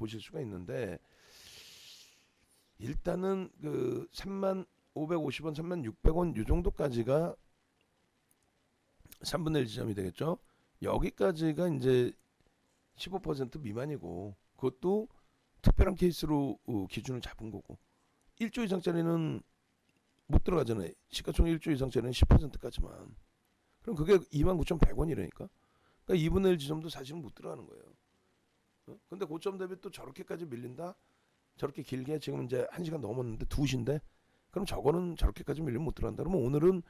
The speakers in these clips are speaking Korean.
보실 수가 있는데 일단은 그 3,550원, 3,600원 이 정도까지가 3분의 1 지점이 되겠죠. 여기까지가 이제 15% 미만이고 그것도 특별한 케이스로 기준을 잡은 거고 1조 이상짜리는 못 들어가잖아요. 시가총액 1조 이상짜리는 10%까지만. 그럼 그게 29,100원이라니까. 그러니까 2분의 1 지점도 사실은 못 들어가는 거예요. 근데 고점 대비 또 저렇게까지 밀린다? 저렇게 길게 지금 이제 1시간 넘었는데 2시인데 그럼 저거는 저렇게까지 밀리면 못 들어간다. 그러면 오늘은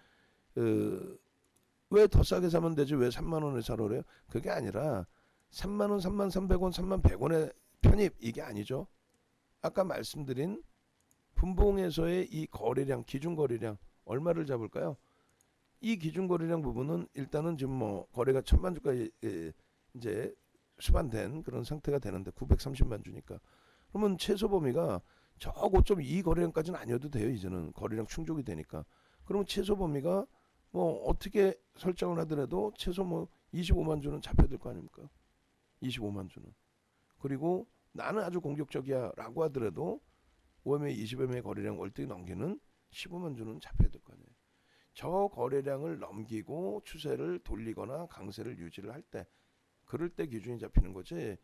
왜 더 싸게 사면 되지 왜 3만 원에 사러 그래요? 그게 아니라 3만 원, 3만 300원, 3만 100원의 편입 이게 아니죠. 아까 말씀드린 분봉에서의 이 거래량, 기준 거래량 얼마를 잡을까요? 이 기준 거래량 부분은 일단은 지금 뭐 거래가 1,000만 주까지 이제 수반된 그런 상태가 되는데 930만 주니까 그러면 최소 범위가 저 고점 이 거래량까지는 아니어도 돼요. 이제는 거래량 충족이 되니까. 그러면 최소 범위가 뭐 어떻게 설정을 하더라도 최소 뭐 25만 주는 잡혀야 될 거 아닙니까? 25만 주는. 그리고 나는 아주 공격적이야라고 하더라도 5MA, 20MA 거래량 월등히 넘기는 15만 주는 잡혀야 될 거 아니에요. 저 거래량을 넘기고 추세를 돌리거나 강세를 유지를 할 때 그럴 때 기준이 잡히는 거지.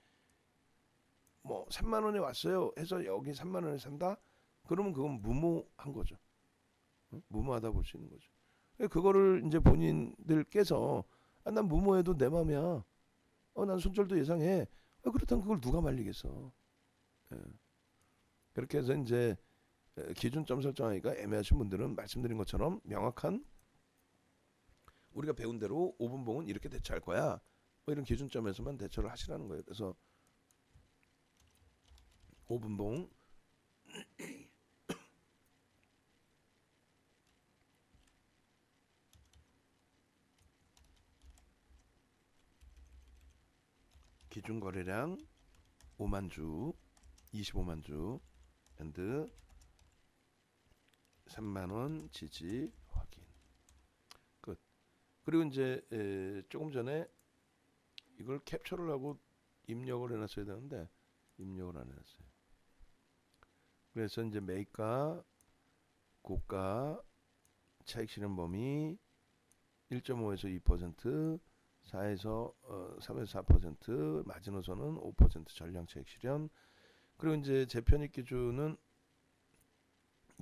뭐 3만 원에 왔어요 해서 여기 3만 원에 산다? 그러면 그건 무모한 거죠. 무모하다 볼 수 있는 거죠. 그거를 이제 본인들께서 난 무모해도 내 맘이야. 난 손절도 예상해. 그렇다면 그걸 누가 말리겠어. 예. 그렇게 해서 이제 기준점 설정하기가 애매하신 분들은 말씀드린 것처럼 명확한 우리가 배운 대로 5분봉은 이렇게 대처할 거야. 뭐 이런 기준점에서만 대처를 하시라는 거예요. 그래서 5분봉 기준 거래량 5만 주, 25만 주, 앤드 3만 원 지지 확인. 끝. 그리고 이제 조금 전에 이걸 캡처를 하고 입력을 해놨어야 되는데 입력을 안 해놨어요. 그래서 이제 매가, 고가, 차익 실현 범위 1.5에서 2%, 4에서 3에서 4%, 마지노선은 5% 전량 차익 실현. 그리고 이제 재편입 기준은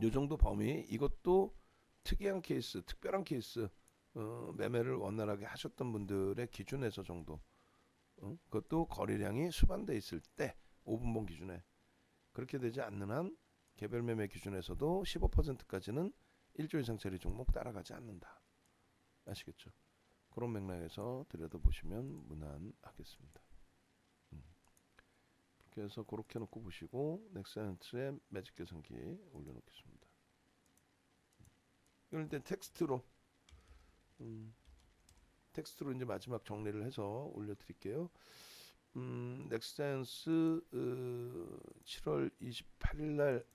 요 정도 범위. 이것도 특이한 케이스, 특별한 케이스. 매매를 원활하게 하셨던 분들의 기준에서 정도. 그것도 거래량이 수반돼 있을 때 5분봉 기준에 그렇게 되지 않는 한 개별 매매 기준에서도 15%까지는 1조 이상짜리 종목 따라가지 않는다. 아시겠죠? 그런 맥락에서 들여다보시면 무난하겠습니다. 그렇게 해서 그렇게 놓고 보시고 넥센트의 매직 계산기 올려놓겠습니다. 이럴 때 텍스트로 이제 마지막 정리를 해서 올려드릴게요. 넥센스 7월 28일 날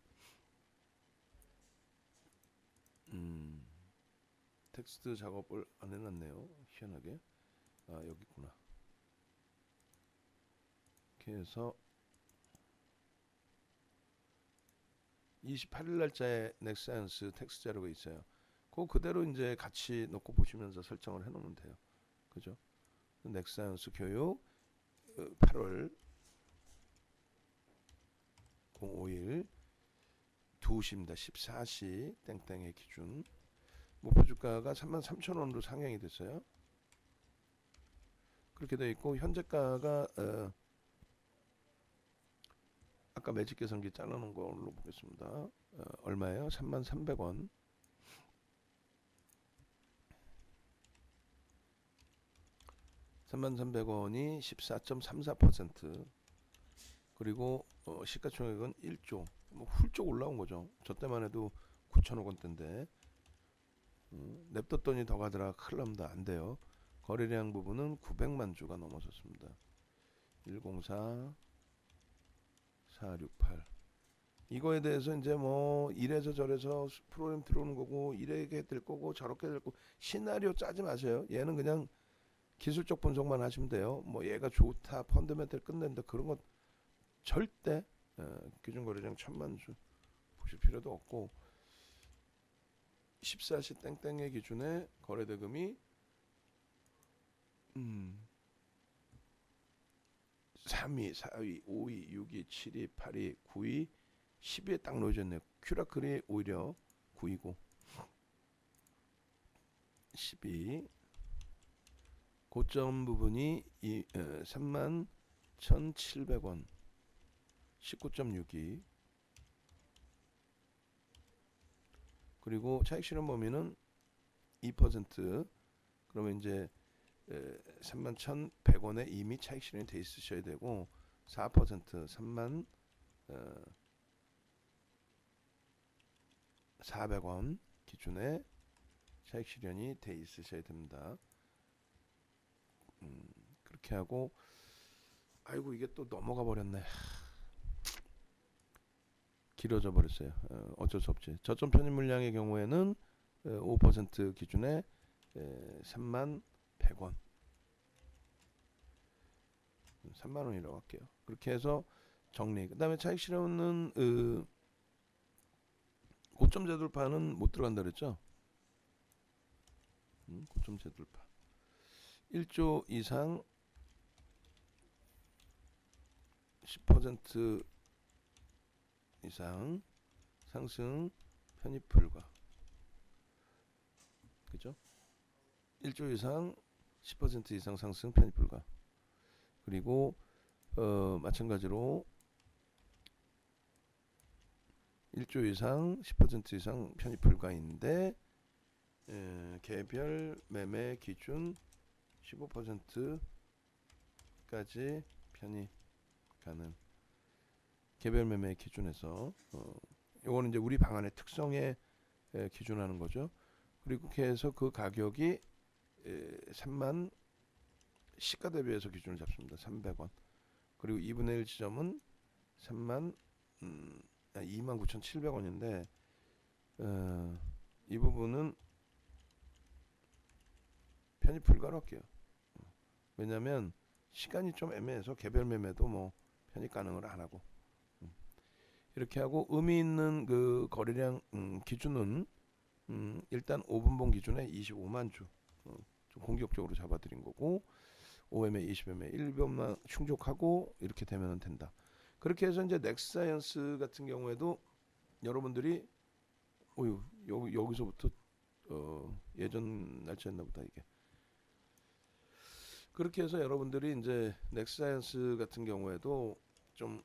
텍스트 작업을 안 해놨네요. 희한하게. 여기 있구나. 이렇게 해서 28일 날짜에 넥센스 텍스트 자료가 있어요. 그거 그대로 이제 같이 놓고 보시면서 설정을 해놓으면 돼요. 그죠? 넥센스 교육 8월 05일 2시입니다. 14시 땡땡의 기준 목표 주가가 33,000원으로 상향이 됐어요. 그렇게 되어 있고 현재가가 아까 매직 계산기 잘라놓은 걸로 보겠습니다. 얼마예요? 33,300원. 33,300원이 14.34%. 그리고 시가총액은 1조. 뭐 훌쩍 올라온 거죠. 저 때만 해도 9천억 원대인데 냅뒀더니 더 가더라. 큰일 납니다. 안 돼요. 거래량 부분은 900만 주가 넘어섰습니다. 104 468 이거에 대해서 이제 뭐 이래서 저래서 프로그램 들어오는 거고 이렇게 될 거고 저렇게 될 거고 시나리오 짜지 마세요. 얘는 그냥 기술적 분석만 하시면 돼요. 뭐 얘가 좋다 펀더멘탈 끝낸다 그런 거 절대 기준 거래량 1000만 주 보실 필요도 없고 14시 땡땡의 기준에 거래 대금이 3위, 4위, 5위, 6위, 7위, 8위, 9위, 10위에 딱 놓여졌네요. 큐라클이 오히려 9위고 10위 고점 부분이 31,700원 19.62 그리고 차익 실현 범위는 2% 그러면 이제 31,100원에 이미 차익 실현이 돼 있으셔야 되고 4% 30,400원 기준에 차익 실현이 돼 있으셔야 됩니다. 그렇게 하고 아이고 이게 또 넘어가 버렸네. 길어져 버렸어요. 어쩔 수 없지. 저점 편입 물량의 경우에는 5% 기준에 31,100원 3만원이라고 할게요. 그렇게 해서 정리. 그 다음에 차익 실현은 고점 재돌파는 못 들어간다 그랬죠? 고점 재돌파 1조 이상 10% 이상 상승 편입 불가. 그죠? 1조 이상 10% 이상 상승 편입 불가. 그리고 마찬가지로 1조 이상 10% 이상 편입 불가인데 개별 매매 기준 15%까지 편입 가능. 개별 매매 기준에서 요거는 이제 우리 방안의 특성에 기준하는 거죠. 그리고 그렇게 해서 그 가격이 3만 시가 대비해서 기준을 잡습니다. 300원. 그리고 2분의 1 지점은 29,700원인데 이 부분은 편입 불가로 할게요. 왜냐면 시간이 좀 애매해서 개별 매매도 뭐 편입 가능을 안 하고 이렇게 하고 의미 있는 그 거래량 기준은 일단 5분봉 기준에 25만 주 좀 공격적으로 잡아드린 거고 5매매, 20매매 1변만 충족하고 이렇게 되면 된다. 그렇게 해서 이제 넥스사이언스 같은 경우에도 여러분들이 여기서부터 예전 날짜였나 보다 이게. 그렇게 해서 여러분들이 이제 넥스사이언스 같은 경우에도 좀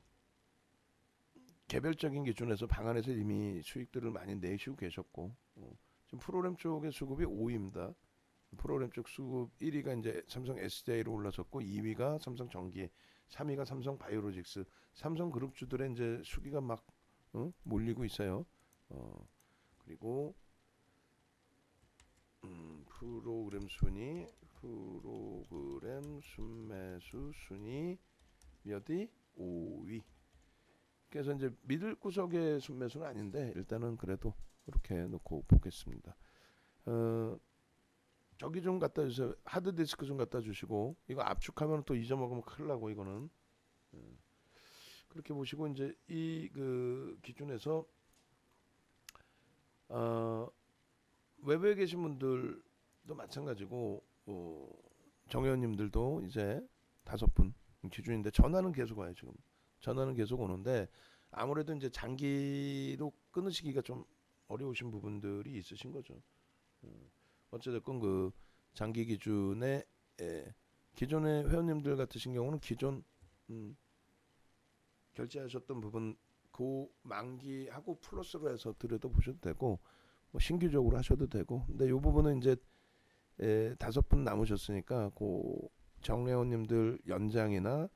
개별적인 기준에서 방안에서 이미 수익들을 많이 내시고 계셨고 지금 프로그램 쪽의 수급이 5위입니다. 프로그램 쪽 수급 1위가 이제 삼성 SDI로 올라섰고 2위가 삼성 전기, 3위가 삼성 바이오로직스, 삼성 그룹주들의 이제 수기가 막 몰리고 있어요. 그리고 프로그램 순매수 순위 몇위? 5위. 그래서 이제 미들 구석의 순매수는 아닌데 일단은 그래도 그렇게 놓고 보겠습니다. 저기 좀 갖다 주세요. 하드디스크 좀 갖다 주시고 이거 압축하면 또 잊어먹으면 큰일 나고 이거는 그렇게 보시고 이제 이 그 기준에서 외부에 계신 분들도 마찬가지고 정회원님들도 이제 5분 기준인데 전화는 계속 와요. 지금 전화는 계속 오는데 아무래도 이제 장기로 끊으시기가 좀 어려우신 부분들이 있으신 거죠. 어찌됐건 그 장기 기준에 기존의 회원님들 같으신 경우는 기존 결제하셨던 부분 그 만기하고 플러스로 해서 들여다 보셔도 되고 뭐 신규적으로 하셔도 되고 근데 이 부분은 이제 5분 남으셨으니까 그 정회원님들 연장이나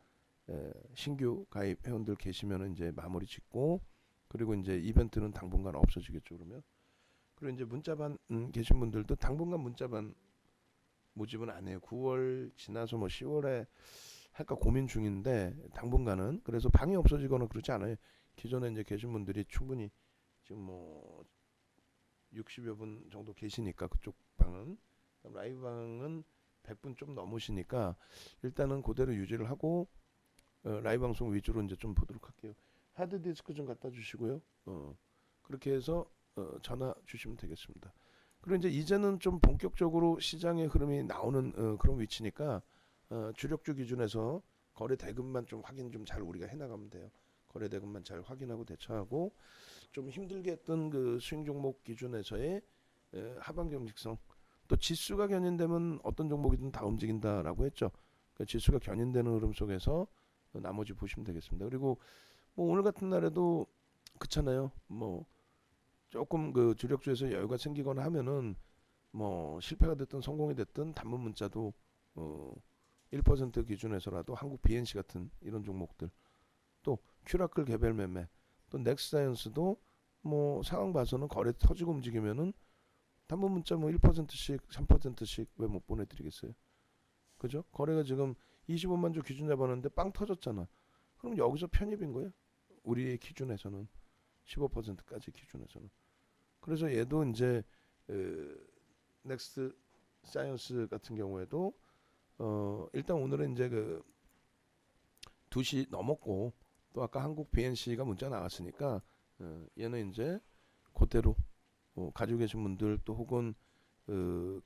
신규 가입 회원들 계시면은 이제 마무리 짓고 그리고 이제 이벤트는 당분간 없어지겠죠. 그리고 이제 문자반 계신 분들도 당분간 문자반 모집은 안 해요. 9월 지나서 뭐 10월에 할까 고민 중인데 당분간은 그래서 방이 없어지거나 그렇지 않아요. 기존에 이제 계신 분들이 충분히 지금 뭐 60여 분 정도 계시니까 그쪽 방은 라이브 방은 100분 좀 넘으시니까 일단은 그대로 유지를 하고 라이브 방송 위주로 이제 좀 보도록 할게요. 하드 디스크 좀 갖다 주시고요. 그렇게 해서 전화 주시면 되겠습니다. 그리고 이제는 좀 본격적으로 시장의 흐름이 나오는 그런 위치니까 주력주 기준에서 거래 대금만 좀 확인 좀 잘 우리가 해나가면 돼요. 거래 대금만 잘 확인하고 대처하고 좀 힘들게 했던 그 수익 종목 기준에서의 하방 경직성 또 지수가 견인되면 어떤 종목이든 다 움직인다라고 했죠. 그 지수가 견인되는 흐름 속에서 나머지 보시면 되겠습니다. 그리고 뭐 오늘 같은 날에도 그렇잖아요. 뭐 조금 그 주력주에서 여유가 생기거나 하면은 뭐 실패가 됐든 성공이 됐든 단문 문자도 1% 기준에서라도 한국 BNC 같은 이런 종목들 또 큐라클 개별 매매 또 넥스사이언스도 뭐 상황 봐서는 거래 터지고 움직이면은 단문 문자 뭐 1%씩 3%씩 왜 못 보내드리겠어요? 그죠? 거래가 지금 25만 주 기준 잡았는데 빵 터졌잖아. 그럼 여기서 편입인 거예요. 우리의 기준에서는 15%까지 기준에서는. 그래서 얘도 이제 넥스트 사이언스 같은 경우에도 일단 오늘은 이제 그 2시 넘었고 또 아까 한국 BNC가 문자 나왔으니까 얘는 이제 그대로 가지고 계신 분들 또 혹은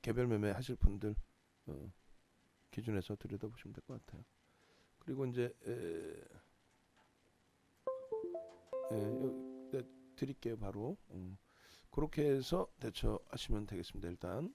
개별 매매 하실 분들 기준에서 들여다보시면 될 것 같아요. 그리고 이제 드릴게요 바로. 그렇게 해서 대처하시면 되겠습니다. 일단